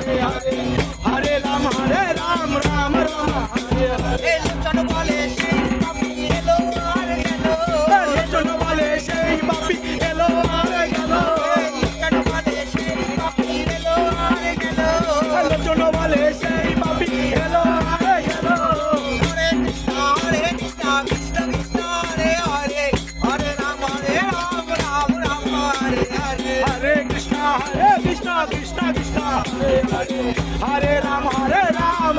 Hare Ram, Ram Ram, Hare Hare. লোচন বলে সেই পাপি এলো আর গেল, লোচন বলে সেই পাপি এলো আর গেল, লোচন বলে সেই পাপি এলো আর গেল, লোচন বলে সেই পাপি এলো আর গেল। হরে কৃষ্ণ কৃষ্ণ কৃষ্ণ হরে হরে, হরে রাম রাম রাম হরে হরে, হরে কৃষ্ণ কৃষ্ণ কৃষ্ণ হরে হরে, হরে রাম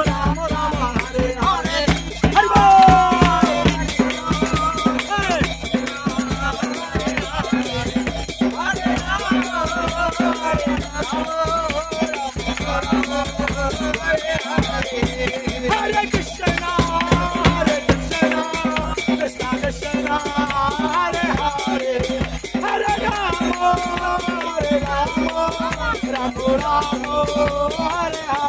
রাম রাম হরে হরে। হরি বল। Hare Krishna, Krishna Krishna, Hare Hare, Hare Rama, Rama Rama, Hare Hare.